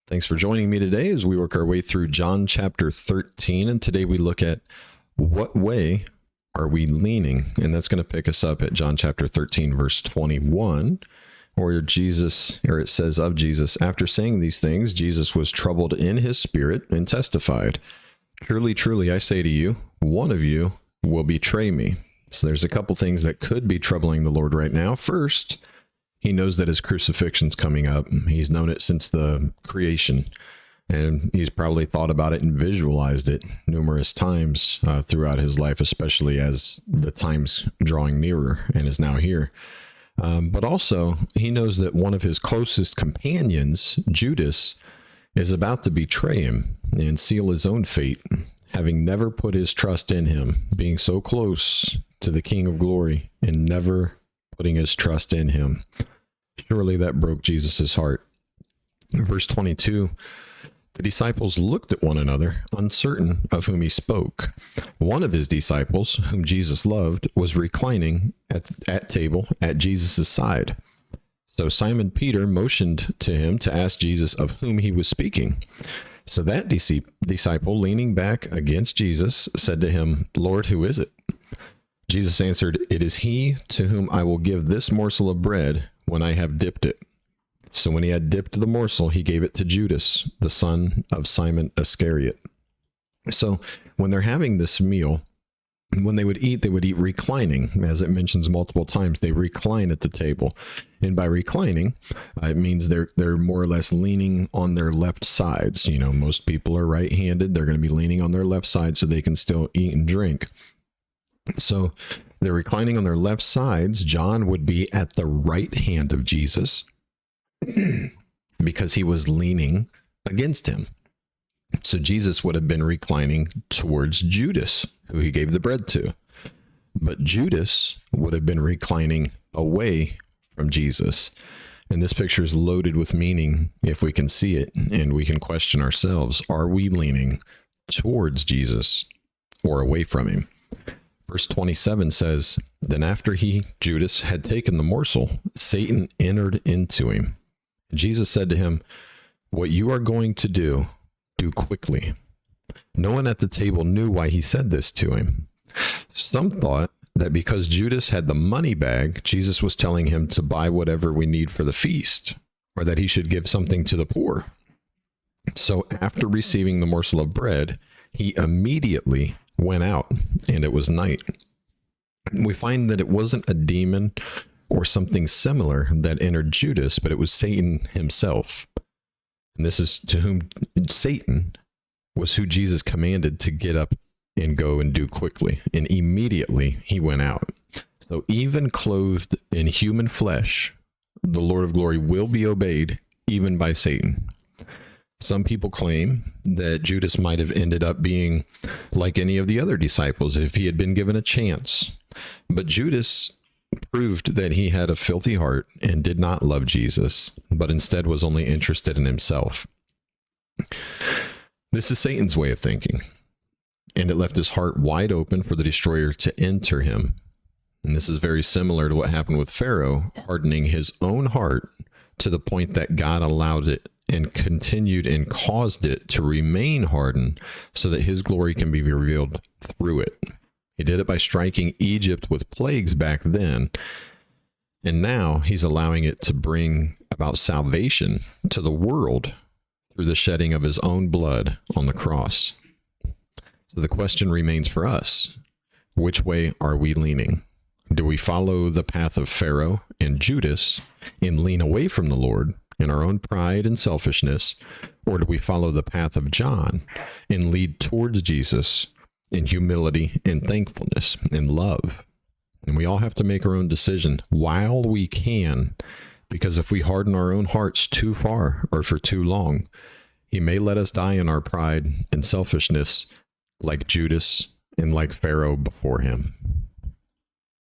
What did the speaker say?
Thanks for joining me today as we work our way through John chapter 13. And today we look at what way are we leaning? And that's going to pick us up at John chapter 13, verse 21, where it says of Jesus, after saying these things, Jesus was troubled in his spirit and testified, truly, truly, I say to you, one of you will betray me. So there's a couple things that could be troubling the Lord right now. First, he knows that his crucifixion's coming up. He's known it since the creation, and he's probably thought about it and visualized it numerous times throughout his life, especially as the time's drawing nearer and is now here. But also, he knows that one of his closest companions, Judas, is about to betray him and seal his own fate, having never put his trust in him, being so close to the King of Glory and never putting his trust in him. Surely that broke Jesus' heart. Verse 22, the disciples looked at one another, uncertain of whom he spoke. One of his disciples, whom Jesus loved, was reclining at table at Jesus' side. So Simon Peter motioned to him to ask Jesus of whom he was speaking. So that disciple, leaning back against Jesus, said to him, Lord, who is it? Jesus answered, it is he to whom I will give this morsel of bread when I have dipped it. So when he had dipped the morsel, he gave it to Judas, the son of Simon Iscariot. So when they're having this meal, when they would eat reclining. As it mentions multiple times, they recline at the table. And by reclining, it means they're more or less leaning on their left sides. You know, most people are right-handed. They're going to be leaning on their left side so they can still eat and drink. So they're reclining on their left sides. John would be at the right hand of Jesus because he was leaning against him. So Jesus would have been reclining towards Judas, who he gave the bread to. But Judas would have been reclining away from Jesus. And this picture is loaded with meaning if we can see it, and we can question ourselves. Are we leaning towards Jesus or away from him? Verse 27 says, then after Judas, had taken the morsel, Satan entered into him. And Jesus said to him, what you are going to do quickly. No one at the table knew why he said this to him. Some thought that because Judas had the money bag, Jesus was telling him to buy whatever we need for the feast, or that he should give something to the poor. So after receiving the morsel of bread, he immediately went out, and it was night. We find that it wasn't a demon or something similar that entered Judas, but it was Satan himself. And this is to whom Satan was who Jesus commanded to get up and go and do quickly. And immediately he went out. So even clothed in human flesh, the Lord of glory will be obeyed even by Satan. Some people claim that Judas might have ended up being like any of the other disciples if he had been given a chance. But Judas proved that he had a filthy heart and did not love Jesus, but instead was only interested in himself. This is Satan's way of thinking, and it left his heart wide open for the destroyer to enter him. And this is very similar to what happened with Pharaoh, hardening his own heart to the point that God allowed it and continued and caused it to remain hardened so that his glory can be revealed through it. He did it by striking Egypt with plagues back then, and now he's allowing it to bring about salvation to the world through the shedding of his own blood on the cross. So the question remains for us, which way are we leaning? Do we follow the path of Pharaoh and Judas and lean away from the Lord in our own pride and selfishness, or do we follow the path of John and lead towards Jesus in humility and thankfulness and love? And we all have to make our own decision while we can, because if we harden our own hearts too far or for too long, he may let us die in our pride and selfishness like Judas and like Pharaoh before him.